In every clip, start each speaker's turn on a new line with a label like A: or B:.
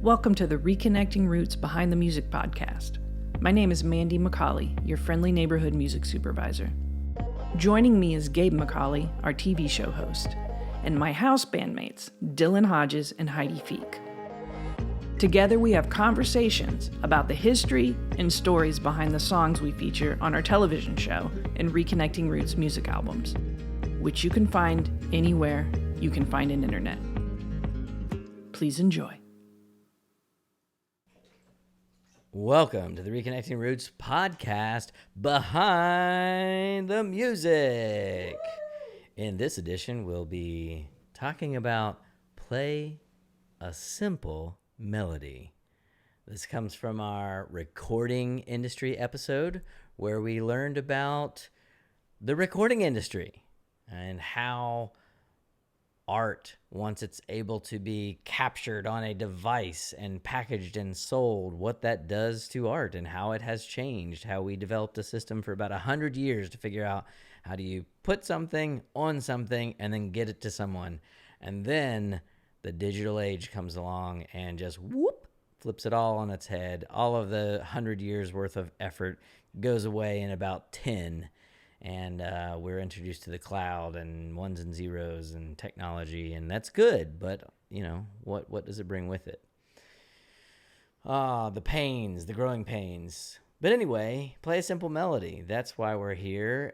A: Welcome to the Reconnecting Roots Behind the Music podcast. My name is Mandy McCauley, your friendly neighborhood music supervisor. Joining me is Gabe McCauley, our TV show host, and my house bandmates, Dillon, Hodges, and Heidi Feek. Together we have conversations about the history and stories behind the songs we feature on our television show and Reconnecting Roots music albums, which you can find anywhere you can find an internet. Please enjoy.
B: Welcome to the Reconnecting Roots podcast, Behind the Music. In this edition, we'll be talking about Play a Simple Melody. This comes from our recording industry episode where we learned about the recording industry and how art, once it's able to be captured on a device and packaged and sold, what that does to art and how it has changed, how we developed a system for about 100 years to figure out how do you put something on something and then get it to someone. And then the digital age comes along and just whoop, flips it all on its head. All of the 100 years worth of effort goes away in about 10. And we're introduced to the cloud and ones and zeros and technology, and that's good, but, you know, what does it bring with it? The pains, the growing pains. But anyway, Play a Simple Melody. That's why we're here.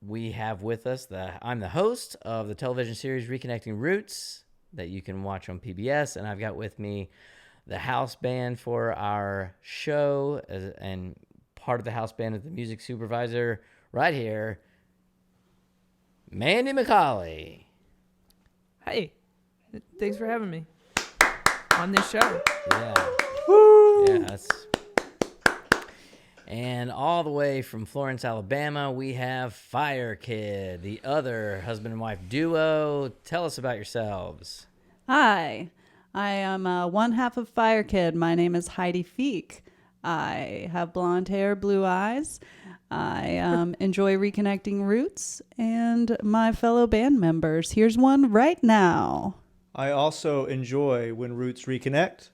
B: We have with us, I'm the host of the television series Reconnecting Roots that you can watch on PBS, and I've got with me the house band for our show, and part of the house band is the music supervisor right here, Mandy McCauley.
A: Hey, thanks for having me on this show.
B: Yeah. Woo! Yes. And all the way from Florence, Alabama, we have firekid, the other husband and wife duo. Tell us about yourselves.
C: Hi, I am one half of firekid. My name is Heidi Feek. I have blonde hair, blue eyes. I enjoy Reconnecting Roots and my fellow band members. Here's one right now.
D: I also enjoy when Roots reconnect.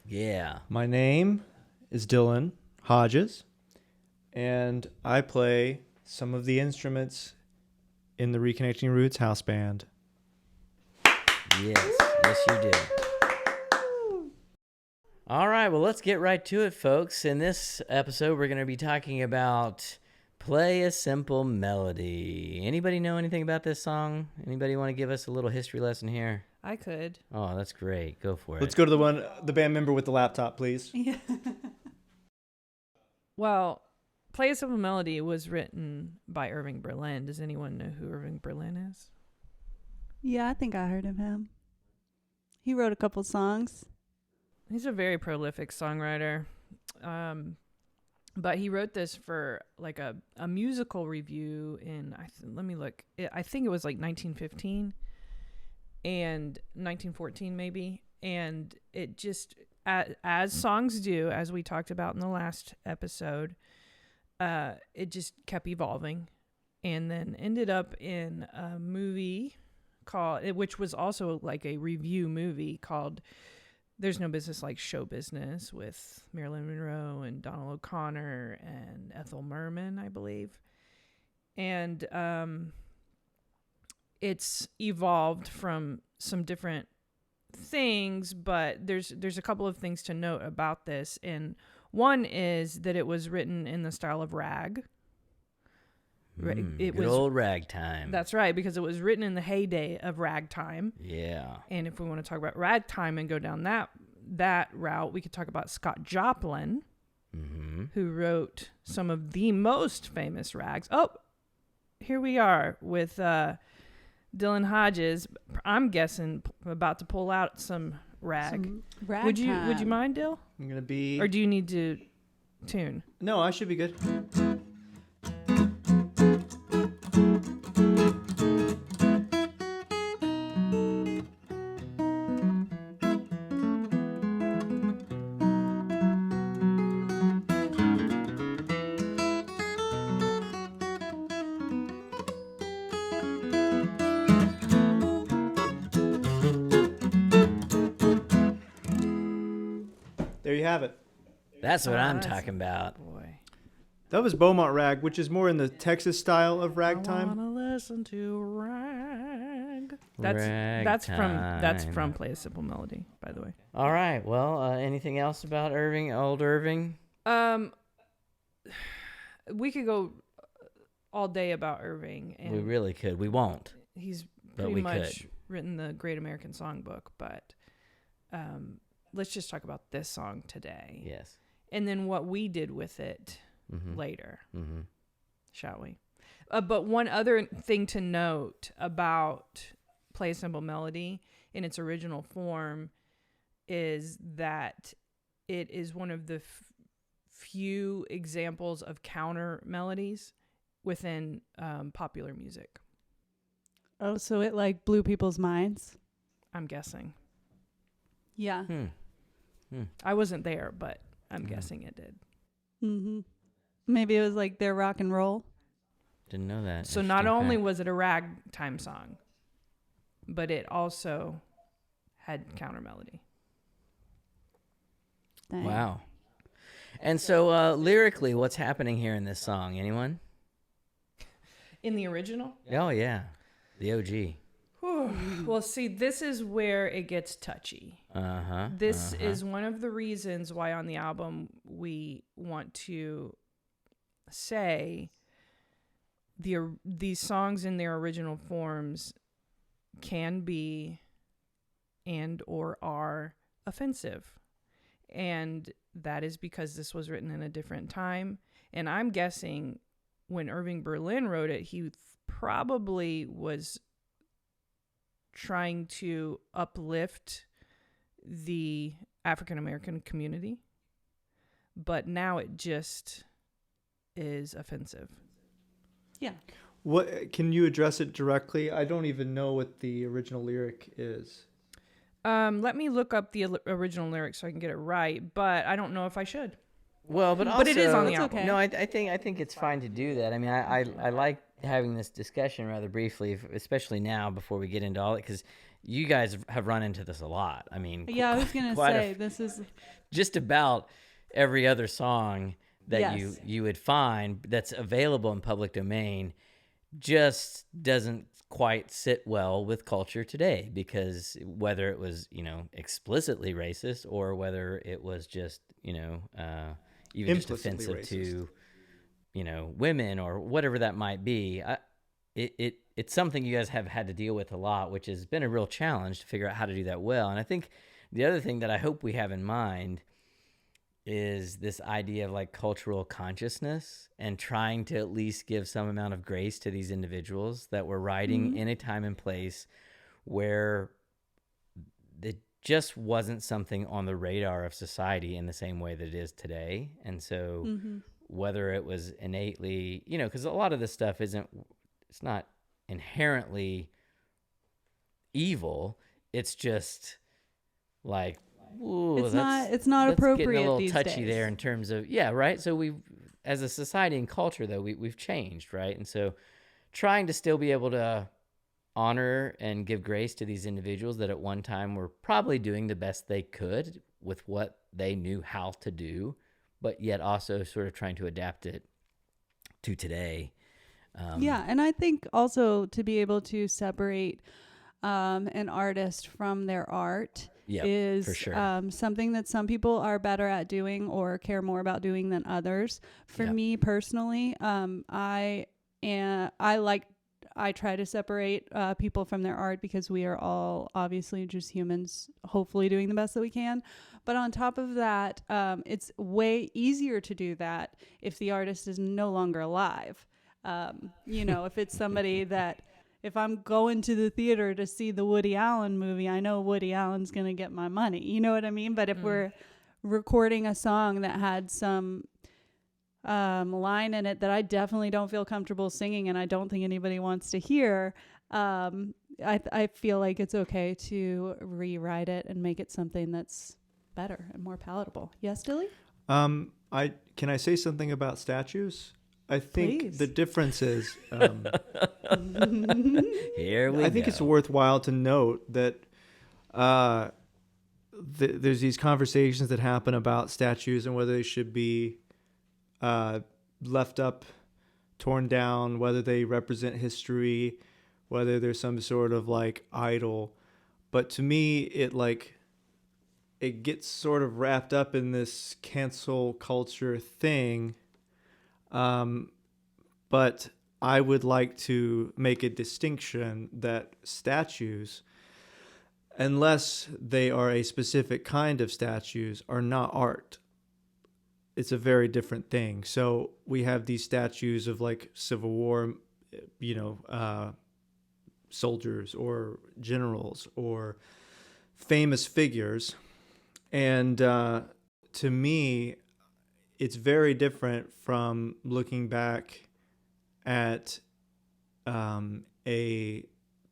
B: Yeah.
D: My name is Dillon Hodges, and I play some of the instruments in the Reconnecting Roots house band.
B: Yes, you do. All right, well, let's get right to it, folks. In this episode, we're going to be talking about Play a Simple Melody. Anybody know anything about this song? Anybody want to give us a little history lesson here?
A: I could.
B: Oh, that's great. Go for it.
D: Let's go to the band member with the laptop, please.
C: Yeah.
A: Well, Play a Simple Melody was written by Irving Berlin. Does anyone know who Irving Berlin is?
C: Yeah, I think I heard of him. He wrote a couple songs.
A: He's a very prolific songwriter. But he wrote this for like a musical review in, let me look. I think it was like 1915 and 1914 maybe. And it just, as songs do, as we talked about in the last episode, it just kept evolving and then ended up in a movie which was also like a review movie called There's No Business Like Show Business with Marilyn Monroe and Donald O'Connor and Ethel Merman, I believe. And it's evolved from some different things, but there's a couple of things to note about this. And one is that it was written in the style of rag.
B: Good old ragtime.
A: That's right, because it was written in the heyday of ragtime.
B: Yeah.
A: And if we want to talk about ragtime and go down that route, we could talk about Scott Joplin, who wrote some of the most famous rags. Oh, here we are with Dillon Hodges. I'm guessing about to pull out some rag. Would you mind, Dill?
D: I'm going to be...
A: Or do you need to tune?
D: No, I should be good. There you have it.
B: That's what I'm
A: That's-
B: talking about.
A: Boy.
D: That was Beaumont Rag, which is more in the Texas style of
A: I
D: ragtime.
A: wanna listen to rag. That's from Play a Simple Melody, by the way.
B: All right. Well, anything else about Irving, old Irving?
A: We could go all day about Irving, and
B: We really could. We won't.
A: he's
B: but
A: pretty
B: we
A: much
B: could.
A: written the Great American Songbook. But let's just talk about this song today,
B: Yes.
A: and then what we did with it
B: Mm-hmm.
A: later,
B: Mm-hmm.
A: shall we? But one other thing to note about Play a Simple Melody in its original form is that it is one of the few examples of counter melodies within popular music.
C: Oh, so it like blew people's minds.
A: I'm guessing.
C: Yeah.
A: I wasn't there, but I'm guessing it did.
C: Mm-hmm. Maybe it was like their rock and roll.
B: Didn't know that.
A: So not
B: Interesting
A: only
B: fact.
A: was it a ragtime song, but it also had counter melody.
C: Dang.
B: Wow. And so lyrically, what's happening here in this song? Anyone?
A: In the original?
B: Oh, yeah. The OG.
A: Well, see, this is where it gets touchy.
B: Uh-huh.
A: This is one of the reasons why on the album we want to say these songs in their original forms can be and or are offensive. And that is because this was written in a different time. And I'm guessing when Irving Berlin wrote it, he probably was trying to uplift the African American community, but now it just is offensive.
C: Yeah.
D: What can you address it directly? I don't even know what the original lyric is.
A: Let me look up the original lyrics so I can get it right, but I don't know if I should.
B: Well, but
A: But it is on the
C: It's
A: album.
C: okay.
B: No, I think it's fine to do that. I mean, I like having this discussion rather briefly, especially now before we get into all it, because you guys have run into this a lot. I mean,
C: Yeah, I was gonna
B: quite
C: say this is
B: just about every other song that
C: Yes.
B: you would find that's available in public domain just doesn't quite sit well with culture today, because whether it was, explicitly racist or whether it was just, even just
D: Implicitly
B: offensive
D: racist.
B: to, women or whatever that might be. It's something you guys have had to deal with a lot, which has been a real challenge to figure out how to do that well. And I think the other thing that I hope we have in mind is this idea of like cultural consciousness and trying to at least give some amount of grace to these individuals that were writing in a time and place where it just wasn't something on the radar of society in the same way that it is today. And so whether it was innately, because a lot of this stuff it's not inherently evil. It's just like, ooh,
C: it's not
B: that's
C: appropriate
B: getting a little
C: these
B: touchy
C: days.
B: there in terms of, yeah, right. So we've, as a society and culture though, we've changed, right? And so trying to still be able to honor and give grace to these individuals that at one time were probably doing the best they could with what they knew how to do, but yet also sort of trying to adapt it to today.
C: Yeah, and I think also to be able to separate an artist from their art
B: Yep,
C: is
B: for sure.
C: something that some people are better at doing or care more about doing than others. For
B: Yep.
C: me personally, I try to separate people from their art because we are all obviously just humans, hopefully doing the best that we can. But on top of that, it's way easier to do that if the artist is no longer alive. If it's somebody that, if I'm going to the theater to see the Woody Allen movie, I know Woody Allen's going to get my money. You know what I mean? But if we're recording a song that had some line in it that I definitely don't feel comfortable singing and I don't think anybody wants to hear, I feel like it's okay to rewrite it and make it something that's better and more palatable. Yes, Dilly?
D: Can I say something about statues? I think
C: Please.
D: the difference is,
B: Here we go.
D: I think it's worthwhile to note that there's these conversations that happen about statues and whether they should be left up, torn down, whether they represent history, whether there's some sort of like idol. But to me, it gets sort of wrapped up in this cancel culture thing. But I would like to make a distinction that statues, unless they are a specific kind of statues, are not art. It's a very different thing. So we have these statues of like Civil War, soldiers or generals or famous figures. And to me, it's very different from looking back at a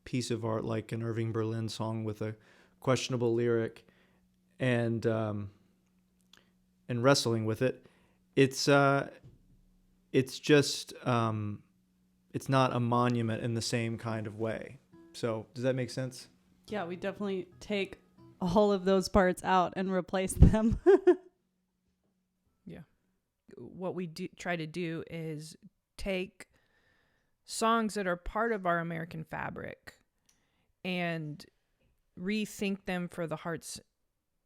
D: piece of art like an Irving Berlin song with a questionable lyric and wrestling with it. It's just it's not a monument in the same kind of way. So does that make sense?
C: Yeah, we definitely take all of those parts out and replace them.
A: Yeah. What we try to do is take songs that are part of our American fabric and rethink them for the hearts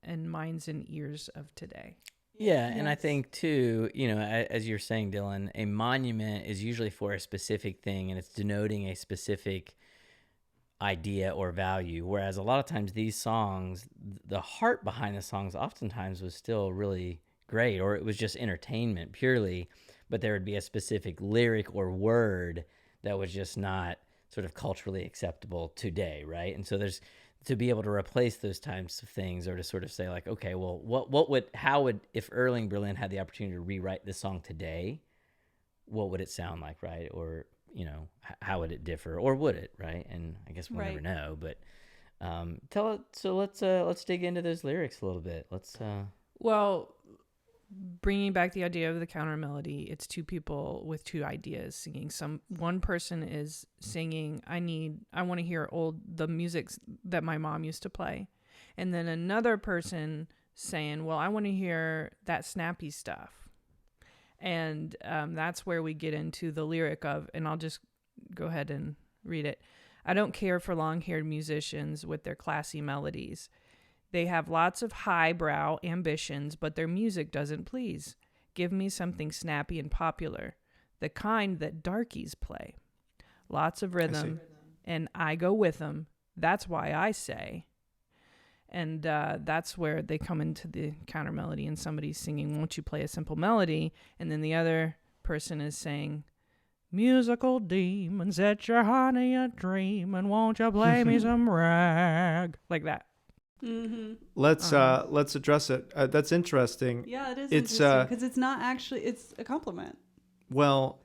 A: and minds and ears of today.
B: Yeah, and I think too, as you're saying, Dillon, a monument is usually for a specific thing and it's denoting a specific idea or value, whereas a lot of times these songs, the heart behind the songs oftentimes was still really great, or it was just entertainment purely, but there would be a specific lyric or word that was just not sort of culturally acceptable today, right? And so there's to be able to replace those types of things, or to sort of say like, okay, well, how would if Irving Berlin had the opportunity to rewrite this song today, what would it sound like, right? Or how would it differ, or would it, right? And I guess we'll never know. But let's dig into those lyrics a little bit.
A: Well, bringing back the idea of the counter melody, it's two people with two ideas singing. One person is singing, I want to hear the music that my mom used to play, and then another person saying, well, I want to hear that snappy stuff. And that's where we get into the lyric of, and I'll just go ahead and read it. I don't care for long-haired musicians with their classy melodies. They have lots of highbrow ambitions, but their music doesn't please. Give me something snappy and popular, the kind that darkies play. Lots of rhythm, and I go with them. That's why I say. And that's where they come into the counter melody, and somebody's singing, won't you play a simple melody? And then the other person is saying, musical demon, set your honey a dream, and won't you play me some rag? Like that.
C: Mm-hmm.
D: Let's address it. That's interesting.
C: Yeah, it is interesting because it's not actually, it's a compliment.
D: Well,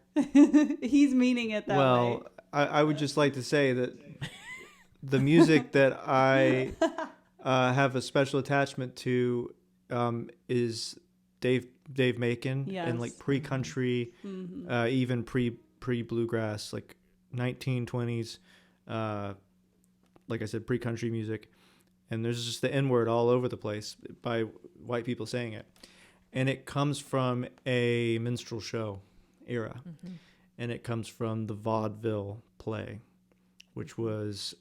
C: he's meaning it that way.
D: Well, I would just like to say that the music that I have a special attachment to is Dave Macon, and like pre-country, even pre-bluegrass, like 1920s, like I said, pre-country music. And there's just the N-word all over the place by white people saying it. And it comes from a minstrel show era. Mm-hmm. And it comes from the vaudeville play, which was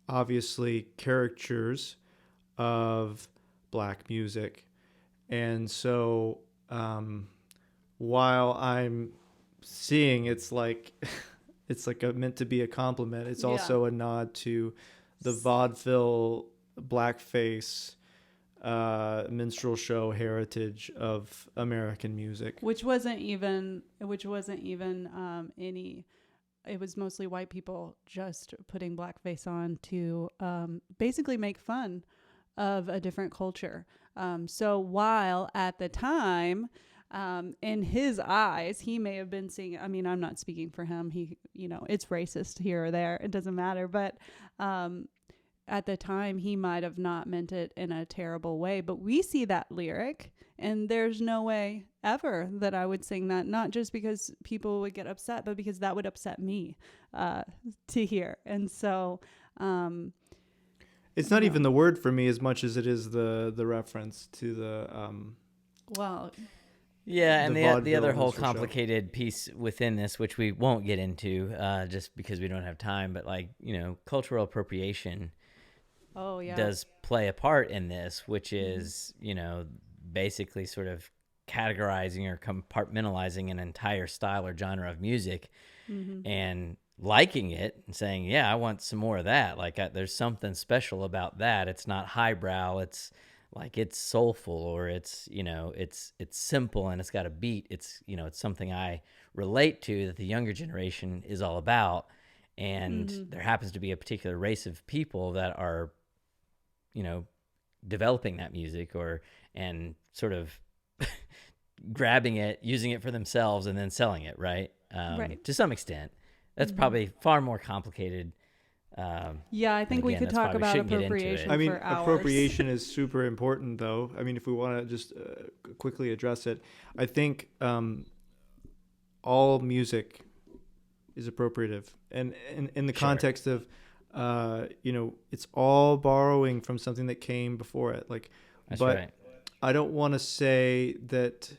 D: obviously caricatures of black music. And so while I'm seeing it's like meant to be a compliment, it's also a nod to the vaudeville blackface minstrel show heritage of American music,
C: which wasn't even any. It was mostly white people just putting blackface on to basically make fun of a different culture. So while at the time, in his eyes, he may have been seeing, I mean, I'm not speaking for him. He, it's racist here or there. It doesn't matter. But at the time, he might have not meant it in a terrible way. But we see that lyric, and there's no way ever that I would sing that, not just because people would get upset, but because that would upset me to hear. And so
D: It's not even the word for me as much as it is the reference to the
C: Well,
B: Yeah, and the
D: vaudeville
B: other whole
D: minstrel show.
B: complicated piece within this, which we won't get into just because we don't have time, but like, cultural appropriation does play a part in this, which is, basically sort of categorizing or compartmentalizing an entire style or genre of music and liking it and saying, yeah, I want some more of that. Like there's something special about that. It's not highbrow. It's like it's soulful, or it's simple and it's got a beat. It's it's something I relate to, that the younger generation is all about. And there happens to be a particular race of people that are developing that music and sort of grabbing it, using it for themselves, and then selling it, right? To some extent. That's probably far more complicated.
C: I think we could talk about appropriation.
D: I mean,
C: for hours.
D: appropriation is super important, though. I mean, if we want to just quickly address it, I think all music is appropriative, and in the context of, it's all borrowing from something that came before it. Like,
B: That's
D: but
B: right.
D: I don't want to say that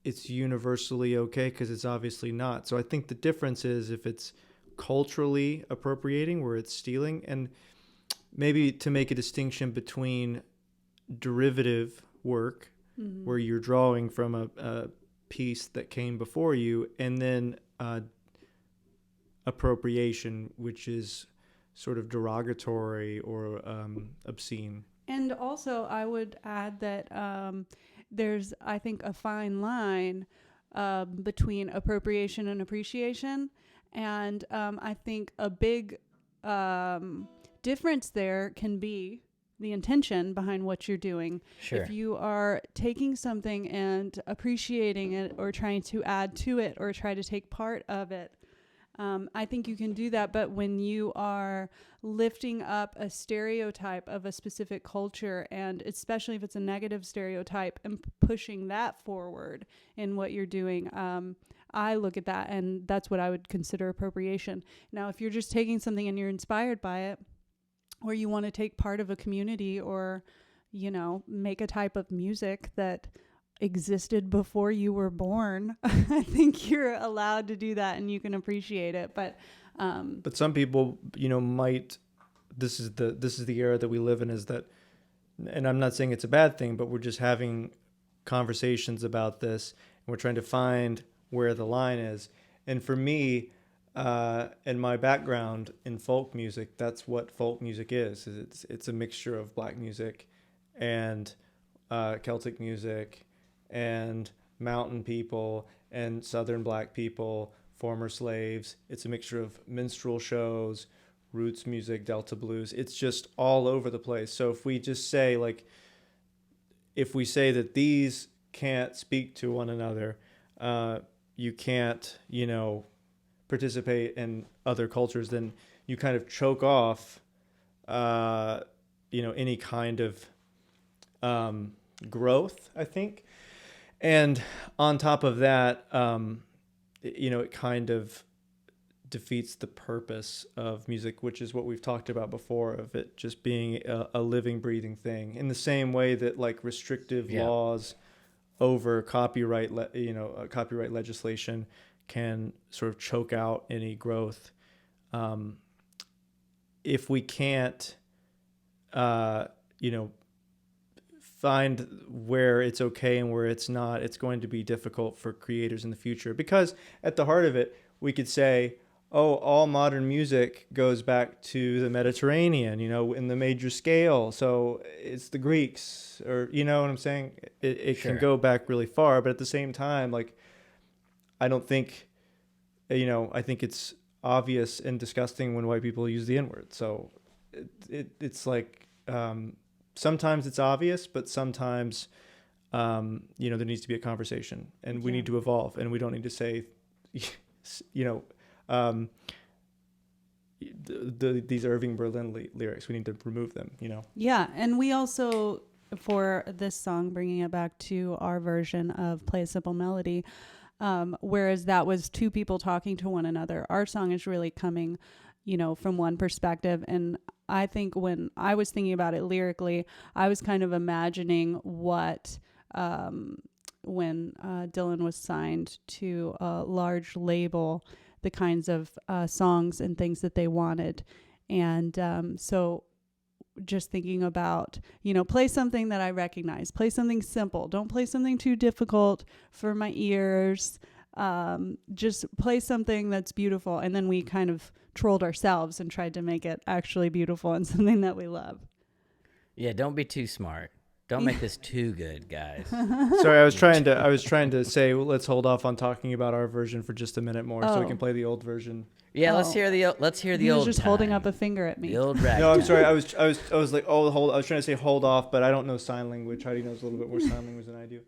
D: it's universally okay, because it's obviously not. So I think the difference is if it's culturally appropriating, where it's stealing, and maybe to make a distinction between derivative work, where you're drawing from a piece that came before you, and then appropriation, which is sort of derogatory or obscene.
C: And also, I would add that there's, I think, a fine line between appropriation and appreciation. And I think a big difference there can be the intention behind what you're doing.
B: Sure.
C: If you are taking something and appreciating it, or trying to add to it, or try to take part of it, I think you can do that. But when you are lifting up a stereotype of a specific culture, and especially if it's a negative stereotype, and pushing that forward in what you're doing, I look at that, and that's what I would consider appropriation. Now, if you're just taking something and you're inspired by it, or you want to take part of a community, or, make a type of music that existed before you were born, I think you're allowed to do that, and you can appreciate it. But
D: some people, might. This is the era that we live in. Is that, and I'm not saying it's a bad thing, but we're just having conversations about this, and we're trying to find where the line is. And for me, in my background in folk music, that's what folk music is. It's a mixture of black music and Celtic music and mountain people and southern black people, former slaves. It's a mixture of minstrel shows, roots music, Delta blues. It's just all over the place. So if we just say, if we say that these can't speak to one another, you can't, participate in other cultures, then you kind of choke off, any kind of growth, I think. And on top of that, it kind of defeats the purpose of music, which is what we've talked about before, of it just being a living, breathing thing. In the same way that restrictive laws over copyright legislation can sort of choke out any growth. If we can't, find where it's okay and where it's not, it's going to be difficult for creators in the future. Because at the heart of it, we could say, all modern music goes back to the Mediterranean, in the major scale. So it's the Greeks, or, what I'm saying? It
B: Sure.
D: can go back really far. But at the same time, I don't think, I think it's obvious and disgusting when white people use the N-word. So it's sometimes it's obvious, but sometimes, there needs to be a conversation, and we need to evolve, and we don't need to say, these Irving Berlin lyrics. We need to remove them,
C: Yeah, and we also, for this song, bringing it back to our version of Play a Simple Melody, whereas that was two people talking to one another, our song is really coming from one perspective. And I think when I was thinking about it lyrically, I was kind of imagining what, when Dillon was signed to a large label, the kinds of songs and things that they wanted. And so just thinking about, play something that I recognize, play something simple. Don't play something too difficult for my ears. Just play something that's beautiful. And then we kind of trolled ourselves and tried to make it actually beautiful and something that we love.
B: Yeah, don't be too smart. Don't make this too good, guys.
D: Sorry, I was trying to say, well, let's hold off on talking about our version for just a minute more, so we can play the old version.
B: Yeah, let's hear the
C: He was
B: old.
C: just
B: time.
C: holding up a finger at me.
B: The old rag.
D: No, I'm sorry. I was like, oh, hold. I was trying to say hold off, but I don't know sign language. Heidi knows a little bit more sign language than I do.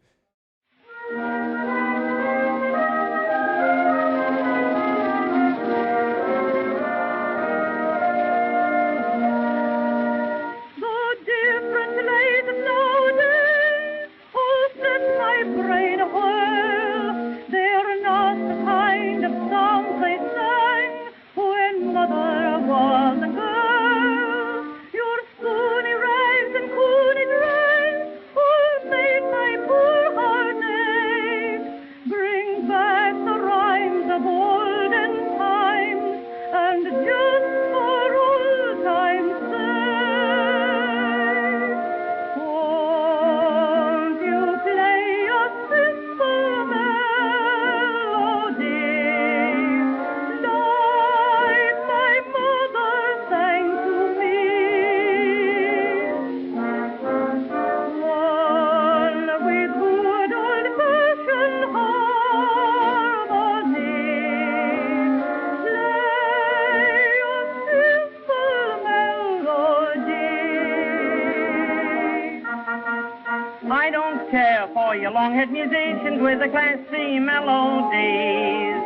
E: long-haired musicians with the classy melodies.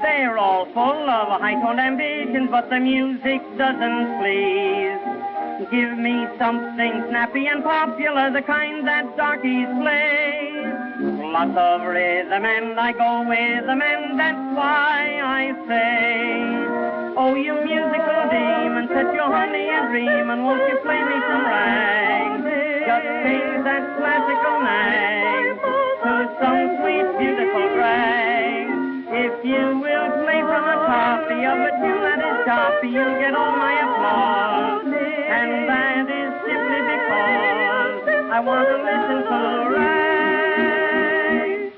E: They're all full of high-toned ambitions, but the music doesn't please. Give me something snappy and popular, the kind that darkies play. Lots of rhythm and I go with them, and that's why I say, oh, you musical demon, set your honey and dream, and won't you play me some rags? Just change that classical nag to some sweet, beautiful drag. If you will play from a copy of a tune that is choppy, you'll get all my applause. And that is simply because I want to listen to rags.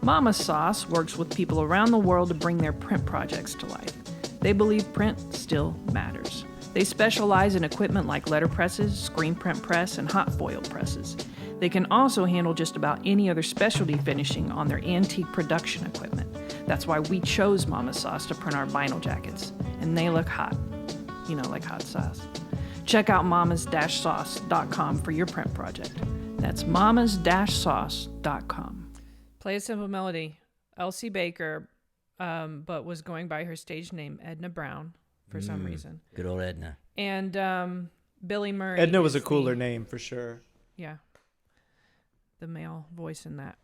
A: Mama Sauce works with people around the world to bring their print projects to life. They believe print still matters. They specialize in equipment like letter presses, screen print press, and hot foil presses. They can also handle just about any other specialty finishing on their antique production equipment. That's why we chose Mama Sauce to print our vinyl jackets. And they look hot. You know, like hot sauce. Check out mamas-sauce.com for your print project. That's mamas-sauce.com. Play a simple melody. Elsie Baker, but was going by her stage name Edna Brown for some reason.
B: Good old Edna.
A: And Billy Murray.
D: Edna was a cooler name for sure.
A: Yeah. The male voice in that.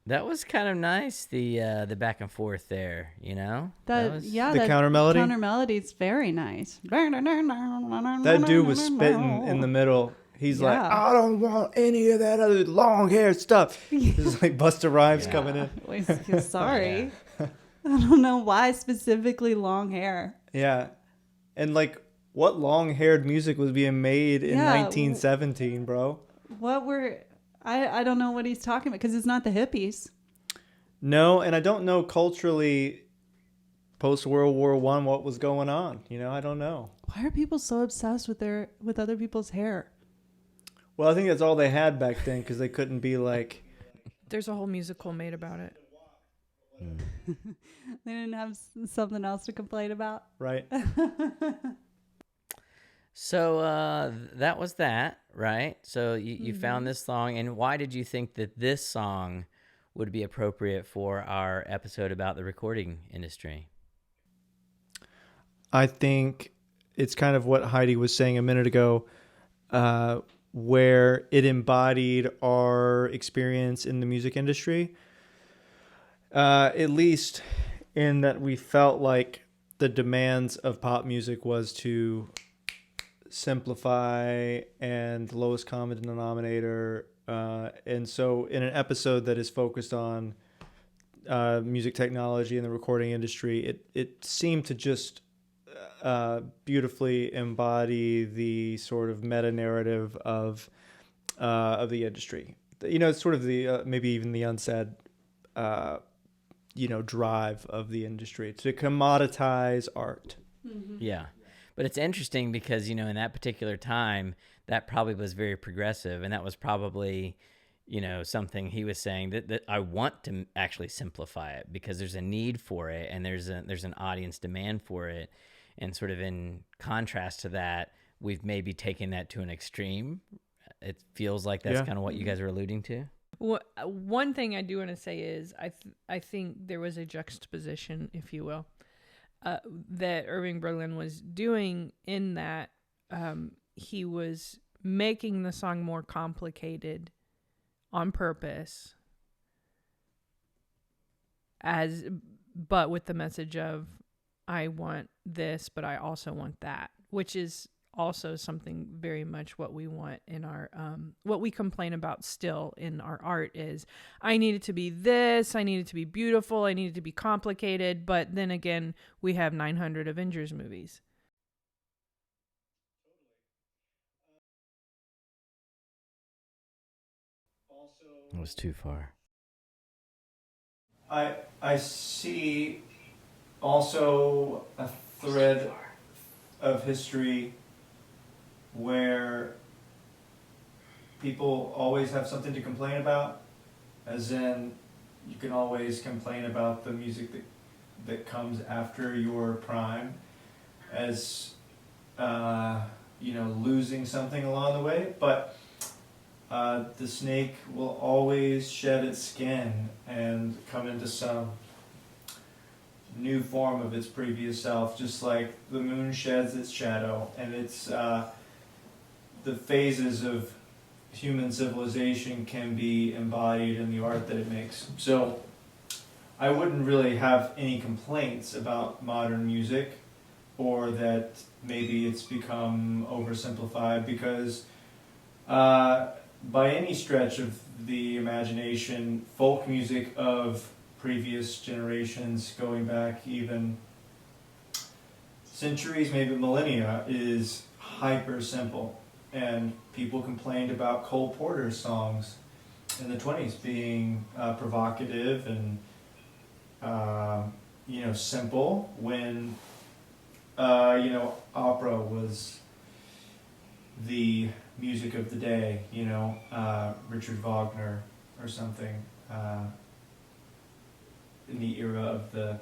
B: That was kind of nice, the back and forth there, you know?
C: The
D: counter melody?
C: Counter melody is very nice.
D: That dude was spitting in the middle. He's like, I don't want any of that other long hair stuff. This is like Busta Rhymes coming in.
C: Sorry. I don't know why specifically long hair.
D: Yeah. And like, what long-haired music was being made in 1917, bro?
C: I don't know what he's talking about, because it's not the hippies.
D: No, and I don't know culturally post-World War I what was going on. You know, I don't know.
C: Why are people so obsessed with other people's hair?
D: Well, I think that's all they had back then, because they couldn't be like...
A: There's a whole musical made about it.
C: They didn't have something else to complain about?
D: Right.
B: So that was that, right? So you found this song, and why did you think that this song would be appropriate for our episode about the recording industry?
D: I think it's kind of what Heidi was saying a minute ago, where it embodied our experience in the music industry. At least in that we felt like the demands of pop music was to simplify and lowest common denominator. And so in an episode that is focused on music technology and the recording industry, it seemed to just beautifully embody the sort of meta narrative of the industry. It's sort of the maybe even the unsaid drive of the industry to commoditize art.
C: Mm-hmm.
B: Yeah. But it's interesting because, in that particular time, that probably was very progressive. And that was probably, something he was saying that I want to actually simplify it because there's a need for it and there's an audience demand for it. And sort of in contrast to that, we've maybe taken that to an extreme. It feels like that's kind of what you guys are alluding to.
A: Well, one thing I do want to say is I think there was a juxtaposition, if you will, that Irving Berlin was doing in that he was making the song more complicated on purpose, but with the message of I want this, but I also want that, which is also something very much what we want in our what we complain about still in our art is I need it to be this, I need it to be beautiful, I need it to be complicated, but then again we have 900 Avengers movies.
B: It was too far.
D: I see also a thread of history where people always have something to complain about, as in you can always complain about the music that comes after your prime as losing something along the way, but the snake will always shed its skin and come into some new form of its previous self, just like the moon sheds its shadow, and it's the phases of human civilization can be embodied in the art that it makes. So I wouldn't really have any complaints about modern music or that maybe it's become oversimplified, because by any stretch of the imagination, folk music of previous generations, going back even centuries, maybe millennia, is hyper simple. And people complained about Cole Porter's songs in the 20s being provocative and simple, when opera was the music of the day, Richard Wagner or something, in the era of the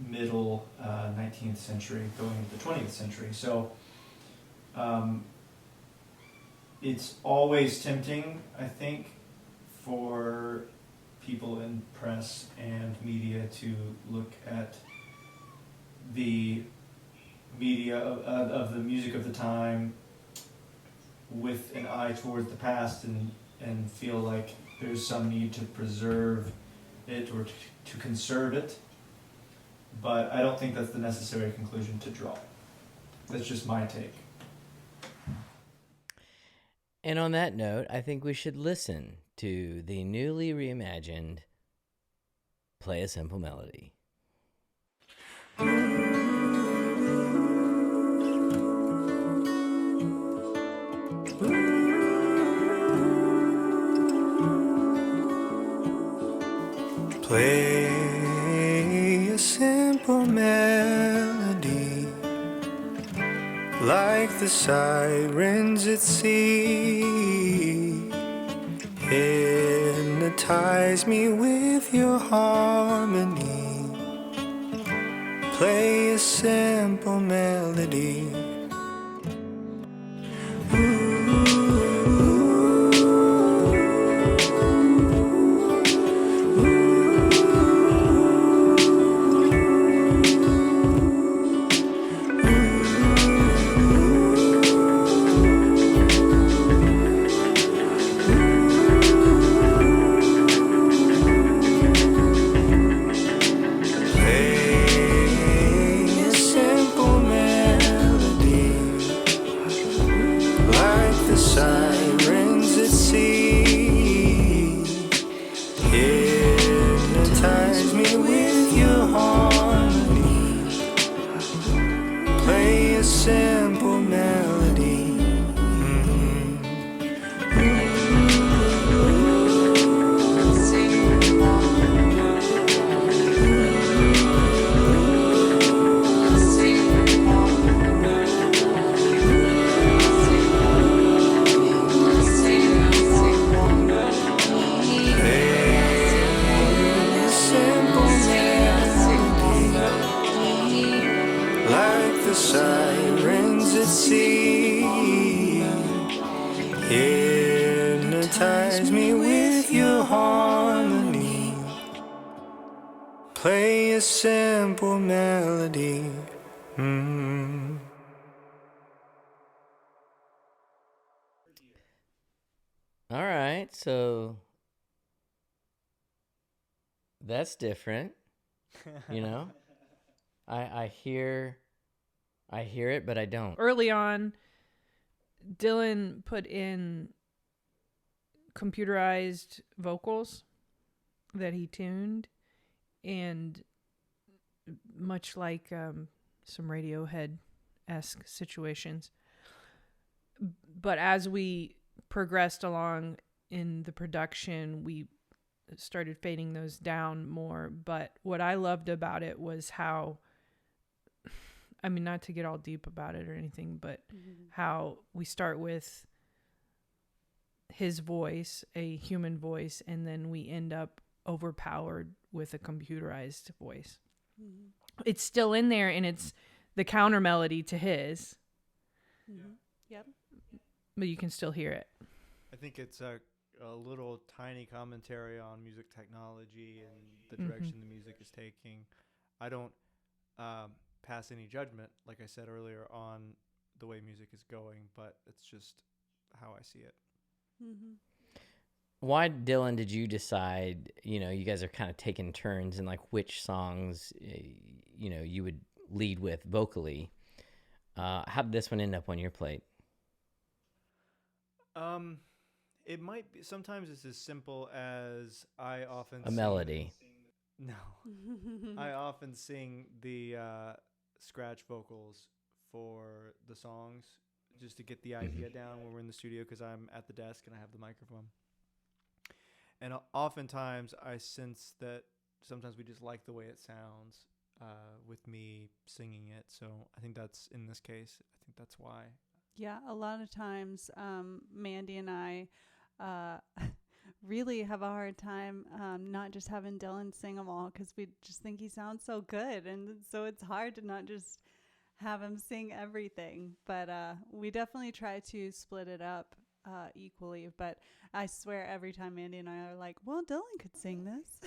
D: middle 19th century going into the 20th century. So it's always tempting, I think, for people in press and media to look at the media of the music of the time with an eye towards the past and feel like there's some need to preserve it or to conserve it. But I don't think that's the necessary conclusion to draw. That's just my take.
B: And on that note, I think we should listen to the newly reimagined Play a Simple Melody.
F: Play a simple melody, like the sirens at sea. Hypnotize me with your harmony. Play a simple melody. play a simple melody. Mm.
B: All right, so that's different. You know, I hear it, but I don't.
A: Early on, Dillon put in computerized vocals that he tuned, and much like some Radiohead-esque situations. But as we progressed along in the production, we started fading those down more. But what I loved about it was how, I mean, not to get all deep about it or anything, but how we start with his voice, a human voice, and then we end up overpowered with a computerized voice. It's still in there, and it's the counter melody to his.
C: Yep.
A: But you can still hear it.
D: I think it's a little tiny commentary on music technology and the direction the music is taking. I don't pass any judgment, like I said earlier, on the way music is going, but it's just how I see it.
B: Why, Dillon, did you decide, you guys are kind of taking turns in like which songs, you would lead with vocally? How did this one end up on your plate?
D: It might be, sometimes it's as simple as I often
B: A melody.
D: No. I often sing the scratch vocals for the songs just to get the idea down when we're in the studio, because I'm at the desk and I have the microphone. And oftentimes I sense that sometimes we just like the way it sounds with me singing it. So I think that's, in this case, I think that's why.
C: Yeah, a lot of times Mandy and I really have a hard time not just having Dillon sing them all, because we just think he sounds so good. And so it's hard to not just have him sing everything. But we definitely try to split it up equally. But I swear every time Mandy and I are like, well, Dillon could sing this.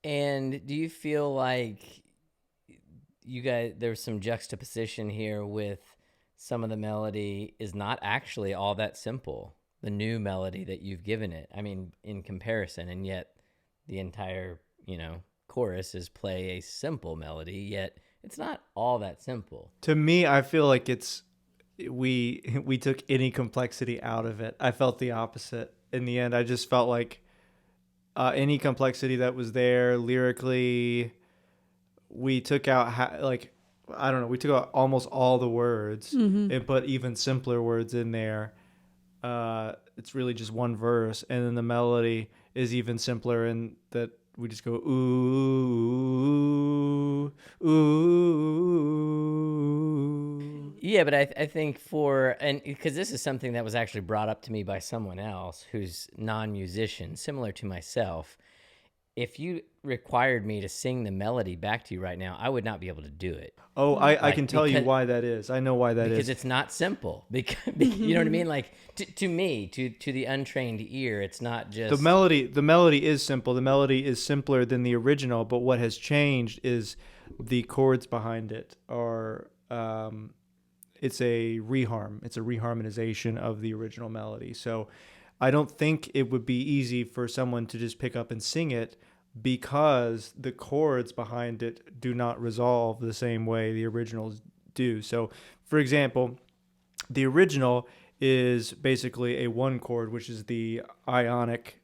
B: And do you feel like you guys, there's some juxtaposition here with some of the melody is not actually all that simple, the new melody that you've given it? I mean, in comparison, and yet the entire, chorus is play a simple melody, yet it's not all that simple.
D: To me, I feel like we took any complexity out of it. I felt the opposite. In the end, I just felt like any complexity that was there lyrically, we took out, we took out almost all the words and put even simpler words in there. It's really just one verse, and then the melody is even simpler in that we just go ooh, ooh.
B: Yeah, but I think and because this is something that was actually brought up to me by someone else who's non-musician, similar to myself. If you required me to sing the melody back to you right now, I would not be able to do it.
D: Oh, I can tell you why that is. I know why that is.
B: Because it's not simple. Because you know what I mean? Like to me, to the untrained ear, it's not just
D: the melody. The melody is simple. The melody is simpler than the original. But what has changed is the chords behind it are. It's a reharm. It's a reharmonization of the original melody. So I don't think it would be easy for someone to just pick up and sing it, because the chords behind it do not resolve the same way the originals do. So, for example, the original is basically a one chord, which is the ionic,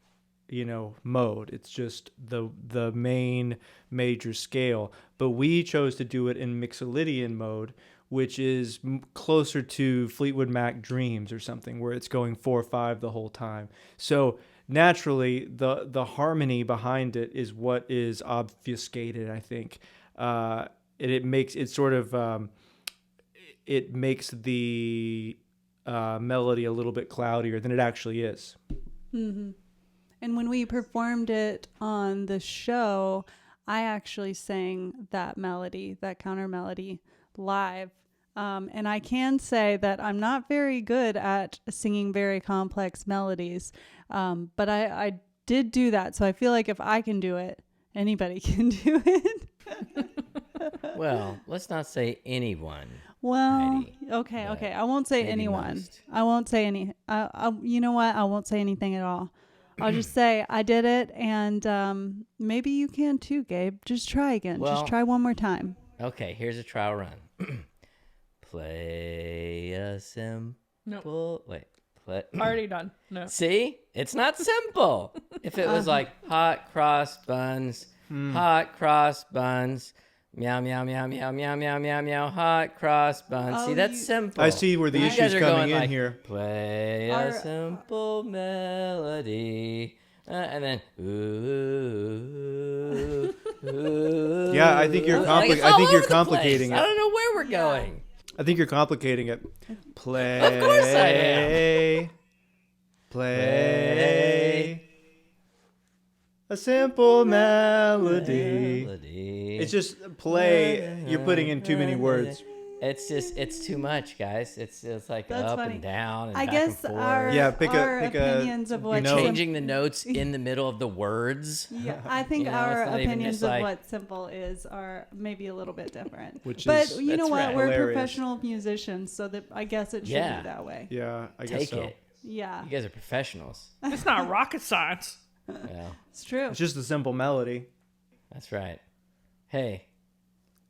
D: mode. It's just the main major scale. But we chose to do it in Mixolydian mode, which is closer to Fleetwood Mac Dreams or something, where it's going 4/5 the whole time. So naturally, the harmony behind it is what is obfuscated, I think. It makes it sort of it makes the melody a little bit cloudier than it actually is.
C: Mm-hmm. And when we performed it on the show, I actually sang that melody, that counter melody, live And I can say that I'm not very good at singing very complex melodies, but I did do that. So I feel like if I can do it, anybody can do it.
B: Well, let's not say anyone.
C: Well,
B: Heidi,
C: okay. I won't say
B: maybe
C: anyone.
B: most.
C: I won't say any. You know what? I won't say anything at all. I'll just say I did it, and maybe you can too, Gabe. Just try again.
B: Well,
C: just try one more time.
B: Okay, here's a trial run. Play a simple. Wait. Play.
A: Already done. No.
B: See? It's not simple. If it was like hot cross buns, hot cross buns, meow, meow, meow, meow, meow, meow, meow, meow, hot cross buns. See, that's simple.
D: I see where the
B: You guys
D: issue's
B: are
D: coming
B: going
D: in
B: like,
D: here.
B: Play a simple melody. And then, ooh, ooh.
D: Yeah, I think you're
B: Like, it's
D: I
B: all
D: think
B: over
D: you're
B: the
D: complicating
B: place. I
D: it.
B: don't know where we're going.
D: I think you're complicating it. Play.
B: Of course I am.
D: Play. A simple melody.
B: Melody.
D: It's just play. You're putting in too many words.
B: It's too much, guys. It's like
C: That's
B: up
C: funny.
B: and down and
C: I
B: back
C: guess
B: and forth.
C: our our opinions of what
B: Changing the notes in the middle of the words.
C: Yeah, I think
B: You know,
C: our
B: it's not even
C: opinions
B: just
C: of
B: like-
C: what simple is are maybe a little bit different.
D: That's
C: you know what?
B: right.
C: We're
D: Hilarious.
C: professional musicians, so that I guess it should
B: Yeah.
C: be that way.
D: Yeah, I guess
B: Take
D: so.
B: it.
C: Yeah,
B: You guys are professionals.
A: It's not rocket science.
B: Well,
C: it's true.
D: It's just a simple melody.
B: that's right. Hey,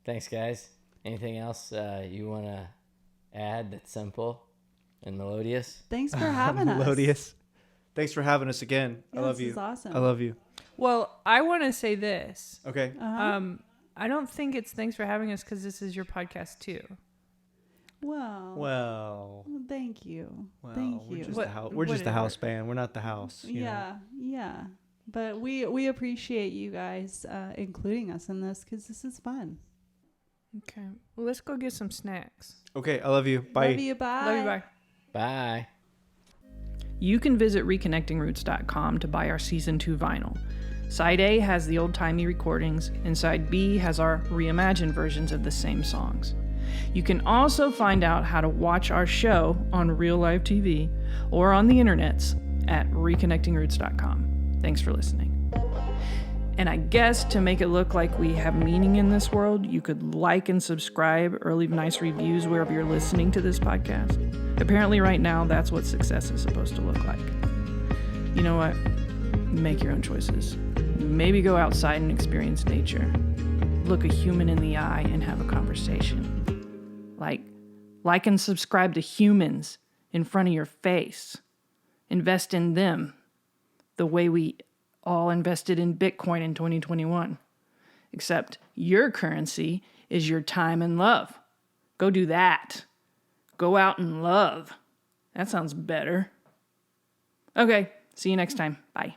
B: thanks, guys. Anything else you want to add that's simple and melodious?
C: Thanks for having us.
D: Melodious. Thanks for having us again.
C: Yeah,
D: I love
C: this
D: you.
C: is awesome.
D: I love you.
A: Well, I want to say this.
D: Okay.
A: I don't think it's thanks for having us because this is your podcast too.
C: Well, thank you. Thank
D: we're
C: you.
D: just we're just the
A: whatever.
D: house band. We're not the house. you know.
C: Yeah. But we appreciate you guys including us in this because this is fun.
A: Okay. Well, let's go get some snacks.
D: Okay. I love you. Bye.
C: Love you. Bye.
A: Love you. Bye.
B: Bye.
A: You can visit reconnectingroots.com to buy our season 2 vinyl. Side A has the old-timey recordings, and Side B has our reimagined versions of the same songs. You can also find out how to watch our show on real live TV or on the internets at reconnectingroots.com. Thanks for listening. And I guess to make it look like we have meaning in this world, you could like and subscribe or leave nice reviews wherever you're listening to this podcast. Apparently right now, that's what success is supposed to look like. You know what? Make your own choices. Maybe go outside and experience nature. Look a human in the eye and have a conversation. Like and subscribe to humans in front of your face. Invest in them the way we all invested in Bitcoin in 2021. Except your currency is your time and love. Go do that. Go out and love. That sounds better. Okay, see you next time. Bye.